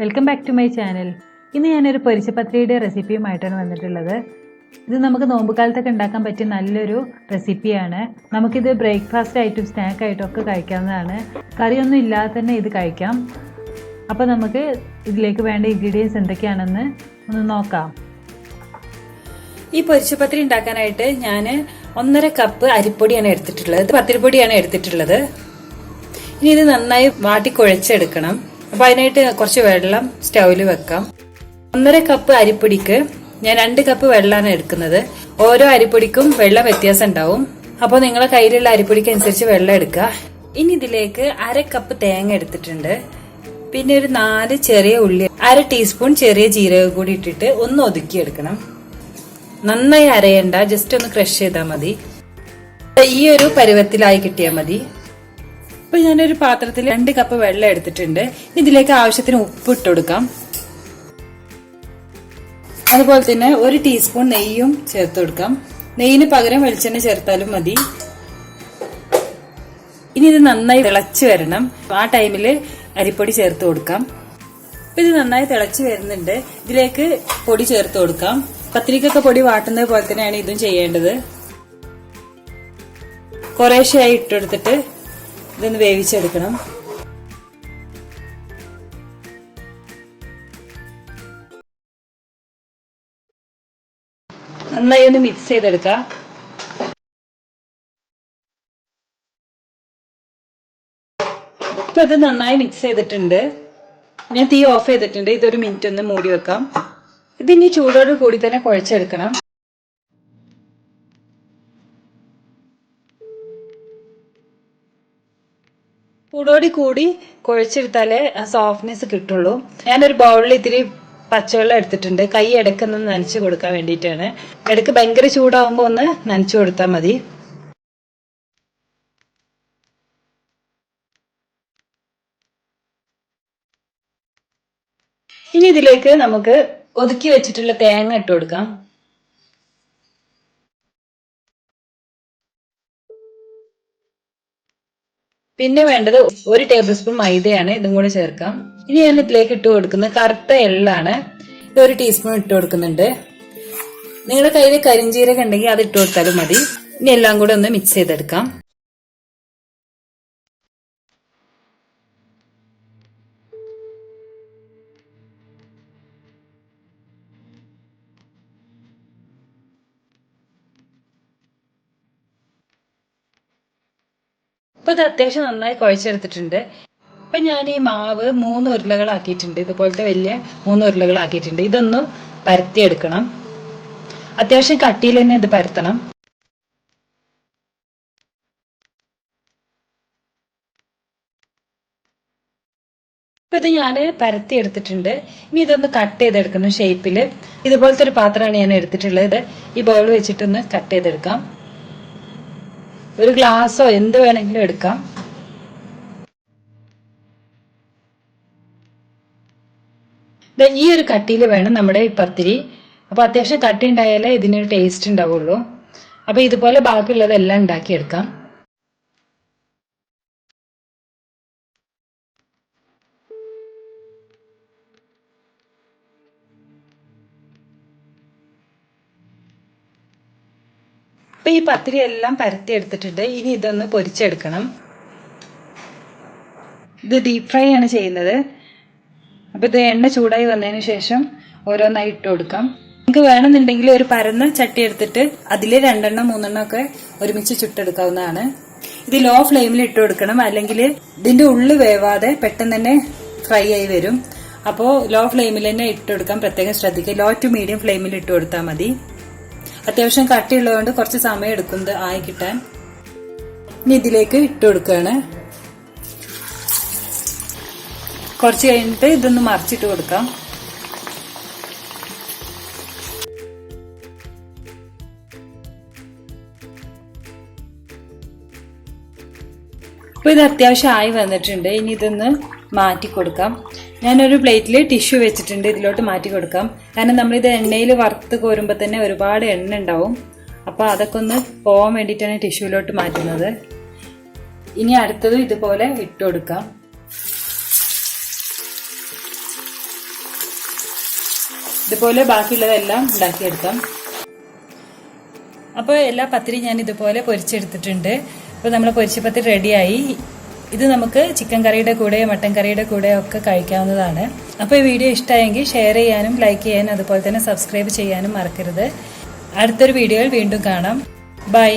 Welcome back to my channel. ഇന്ന് ഞാനൊരു പൊരിച്ചപ്പത്തിരിയുടെ റെസിപ്പിയുമായിട്ടാണ് വന്നിട്ടുള്ളത്. ഇത് നമുക്ക് നോമ്പുകാലത്തൊക്കെ ഉണ്ടാക്കാൻ പറ്റിയ നല്ലൊരു റെസിപ്പിയാണ്. നമുക്കിത് ബ്രേക്ക്ഫാസ്റ്റ് ആയിട്ടും സ്നാക്ക് ആയിട്ടും ഒക്കെ കഴിക്കാവുന്നതാണ്. കറിയൊന്നും ഇല്ലാതെ തന്നെ ഇത് കഴിക്കാം. അപ്പോൾ നമുക്ക് ഇതിലേക്ക് വേണ്ട ഇൻഗ്രീഡിയൻസ് എന്തൊക്കെയാണെന്ന് ഒന്ന് നോക്കാം. ഈ പൊരിച്ചപ്പത്തിരി ഉണ്ടാക്കാനായിട്ട് ഞാൻ 1.5 കപ്പ് അരിപ്പൊടിയാണ് എടുത്തിട്ടുള്ളത്. പത്തിരിപ്പൊടിയാണ് എടുത്തിട്ടുള്ളത്. ഇനി ഇത് നന്നായി വാട്ടി കുഴച്ചെടുക്കണം. അപ്പോൾ അതിനായിട്ട് കുറച്ച് വെള്ളം സ്റ്റൗവിൽ വെക്കാം. 1.5 കപ്പ് അരിപ്പൊടിക്ക് ഞാൻ 2 കപ്പ് വെള്ളമാണ് എടുക്കുന്നത്. ഓരോ അരിപ്പൊടിക്കും വെള്ളം വ്യത്യാസം ഉണ്ടാവും. അപ്പോൾ നിങ്ങളെ കയ്യിലുള്ള അരിപ്പൊടിക്ക് അനുസരിച്ച് വെള്ളം എടുക്കുക. ഇനി ഇതിലേക്ക് 1/2 കപ്പ് തേങ്ങ എടുത്തിട്ടുണ്ട്. പിന്നെ ഒരു 4 ചെറിയ ഉള്ളി, 1/2 ടീസ്പൂൺ ചെറിയ ജീരകം കൂടി ഇട്ടിട്ട് ഒന്ന് ഒതുക്കിയെടുക്കണം. നന്നായി അരയണ്ട, ജസ്റ്റ് ഒന്ന് ക്രഷ് ചെയ്താൽ മതി. ഈ ഒരു പരുവത്തിലായി കിട്ടിയാൽ മതി. ഇപ്പൊ ഞാനൊരു പാത്രത്തിൽ 2 കപ്പ് വെള്ളം എടുത്തിട്ടുണ്ട്. ഇതിലേക്ക് ആവശ്യത്തിന് ഉപ്പ് ഇട്ട് കൊടുക്കാം. അതുപോലെ തന്നെ 1 ടീസ്പൂൺ നെയ്യും ചേർത്ത് കൊടുക്കാം. നെയ്യിന് പകരം വെളിച്ചെണ്ണ ചേർത്താലും മതി. ഇനി ഇത് നന്നായി തിളച്ച് വരണം. ആ ടൈമില് അരിപ്പൊടി ചേർത്ത് കൊടുക്കാം. ഇത് നന്നായി തിളച്ച് വരുന്നുണ്ട്. ഇതിലേക്ക് പൊടി ചേർത്ത് കൊടുക്കാം. പത്തിരിക്കൊക്കെ പൊടി വാട്ടുന്നത് പോലെ തന്നെയാണ് ഇതും ചെയ്യേണ്ടത്. കുറേശ്ശെയായി ഇട്ടെടുത്തിട്ട് ഇതൊന്ന് വേവിച്ചെടുക്കണം. നന്നായി ഒന്ന് മിക്സ് ചെയ്തെടുക്കാം. ഇപ്പൊ ഇത് നന്നായി മിക്സ് ചെയ്തിട്ടുണ്ട്. ഞാൻ തീ ഓഫ് ചെയ്തിട്ടുണ്ട്. ഇതൊരു മിനിറ്റ് ഒന്ന് മൂടി വെക്കാം. ഇതിനി ചൂടോട് കൂടി തന്നെ കുഴച്ചെടുക്കണം. ചൂടോടി കൂടി കുഴച്ചെടുത്താലേ ആ സോഫ്റ്റ്നെസ് കിട്ടുള്ളൂ. ഞാനൊരു ബൗളിൽ ഇത്തിരി പച്ചവെള്ളം എടുത്തിട്ടുണ്ട്. കൈ ഇടയ്ക്കൊന്ന് നനച്ചു കൊടുക്കാൻ വേണ്ടിയിട്ടാണ്. ഇടയ്ക്ക് ഭയങ്കര ചൂടാവുമ്പോൾ ഒന്ന് നനച്ചു കൊടുത്താൽ മതി. ഇനി ഇതിലേക്ക് നമുക്ക് ഒതുക്കി വെച്ചിട്ടുള്ള തേങ്ങ ഇട്ട് കൊടുക്കാം. പിന്നെ വേണ്ടത് 1 ടേബിൾ സ്പൂൺ മൈദയാണ്. ഇതും കൂടെ ചേർക്കാം. ഇനി ഞാൻ ഇതിലേക്ക് ഇട്ട് കൊടുക്കുന്നത് കറുത്ത എള്ളാണ്. ഇത് 1 ടീസ്പൂൺ ഇട്ട് കൊടുക്കുന്നുണ്ട്. നിങ്ങളുടെ കയ്യിൽ കരിഞ്ജീരകം ഉണ്ടെങ്കിൽ അത് ഇട്ട് കൊടുത്താലും മതി. ഇനി എല്ലാം കൂടെ ഒന്ന് മിക്സ് ചെയ്തെടുക്കാം. ഇപ്പൊ ഇത് അത്യാവശ്യം നന്നായി കുഴച്ചെടുത്തിട്ടുണ്ട്. ഇപ്പൊ ഞാൻ ഈ മാവ് 3 ഉരുളകളാക്കിയിട്ടുണ്ട്. ഇതുപോലത്തെ വലിയ 3 ഉരുളകളാക്കിയിട്ടുണ്ട്. ഇതൊന്ന് പരത്തിയെടുക്കണം. അത്യാവശ്യം കട്ടിയിൽ തന്നെ ഇത് പരത്തണം. ഇപ്പൊ ഇത് ഞാൻ പരത്തി എടുത്തിട്ടുണ്ട്. ഇനി ഇതൊന്ന് കട്ട് ചെയ്തെടുക്കണം ഷേപ്പില്. ഇതുപോലത്തെ ഒരു പാത്രമാണ് ഞാൻ എടുത്തിട്ടുള്ളത്. ഈ ബൗൾ വെച്ചിട്ടൊന്ന് കട്ട് ചെയ്തെടുക്കാം. ഒരു ഗ്ലാസ്സോ എന്ത് വേണമെങ്കിലും എടുക്കാം. ഈ ഒരു കട്ടിയിൽ വേണം നമ്മുടെ ഈ പത്തിരി. അപ്പൊ അത്യാവശ്യം കട്ടി ഉണ്ടായാലേ ഇതിനൊരു ടേസ്റ്റ് ഉണ്ടാവുള്ളൂ. അപ്പൊ ഇതുപോലെ ബാക്കിയുള്ളതെല്ലാം ഉണ്ടാക്കിയെടുക്കാം. അപ്പൊ ഈ പത്തിരി എല്ലാം പരത്തി എടുത്തിട്ടുണ്ട്. ഇനി ഇതൊന്ന് പൊരിച്ചെടുക്കണം. ഇത് ഡീപ് ഫ്രൈ ആണ് ചെയ്യുന്നത്. അപ്പൊ ഇത് എണ്ണ ചൂടായി വന്നതിന് ശേഷം ഓരോന്നായി ഇട്ട് കൊടുക്കാം. നിങ്ങൾക്ക് വേണമെന്നുണ്ടെങ്കിൽ ഒരു പരന്ന ചട്ടി എടുത്തിട്ട് അതിൽ 2 എണ്ണം 3 എണ്ണം ഒക്കെ ഒരുമിച്ച് ചുട്ടെടുക്കാവുന്നതാണ്. ഇത് ലോ ഫ്ലെയിമിൽ ഇട്ട് കൊടുക്കണം, അല്ലെങ്കിൽ ഇതിന്റെ ഉള്ളിൽ വേവാതെ പെട്ടെന്ന് തന്നെ ഫ്രൈ ആയി വരും. അപ്പോൾ ലോ ഫ്ലെയിമിൽ തന്നെ ഇട്ട് കൊടുക്കാൻ പ്രത്യേകം ശ്രദ്ധിക്കുക. ലോ ടു മീഡിയം ഫ്ലെയിമിൽ ഇട്ട് കൊടുത്താൽ മതി. അത്യാവശ്യം കട്ടിയുള്ളതുകൊണ്ട് കുറച്ച് സമയം എടുക്കും ഇത് ആയി കിട്ടാൻ. ഇനി ഇതിലേക്ക് ഇട്ട് കൊടുക്കുകയാണ്. കുറച്ച് കഴിഞ്ഞിട്ട് ഇതൊന്ന് മറിച്ചിട്ട് കൊടുക്കാം. അപ്പോൾ ഇത് അത്യാവശ്യം ആയി വന്നിട്ടുണ്ട്. ഇനി ഇതൊന്ന് മാറ്റി കൊടുക്കാം. ഞാനൊരു പ്ലേറ്റിൽ ടിഷ്യൂ വെച്ചിട്ടുണ്ട്. ഇതിലോട്ട് മാറ്റി കൊടുക്കാം. കാരണം നമ്മളിത് എണ്ണയിൽ വറുത്ത് കോരുമ്പോൾ തന്നെ ഒരുപാട് എണ്ണ ഉണ്ടാവും. അപ്പോൾ അതൊക്കെ ഒന്ന് പോകാൻ വേണ്ടിയിട്ടാണ് ടിഷ്യൂവിലോട്ട് മാറ്റുന്നത്. ഇനി അടുത്തതും ഇതുപോലെ ഇട്ട് കൊടുക്കാം. ഇതുപോലെ ബാക്കിയുള്ളതെല്ലാം ഉണ്ടാക്കിയെടുക്കാം. അപ്പോൾ എല്ലാ പത്തിരി ഞാൻ ഇതുപോലെ പൊരിച്ചെടുത്തിട്ടുണ്ട്. അപ്പോൾ നമ്മുടെ പൊരിച്ചപ്പത്തിരി റെഡിയായി. ഇത് നമുക്ക് ചിക്കൻ കറിയുടെ കൂടെ മട്ടൻ കറിയുടെ കൂടെ ഒക്കെ കഴിക്കാവുന്നതാണ്. അപ്പോൾ ഈ വീഡിയോ ഇഷ്ടമായെങ്കിൽ ഷെയർ ചെയ്യാനും ലൈക്ക് ചെയ്യാനും അതുപോലെ തന്നെ സബ്സ്ക്രൈബ് ചെയ്യാനും മറക്കരുത്. അടുത്തൊരു വീഡിയോയിൽ വീണ്ടും കാണാം. ബൈ.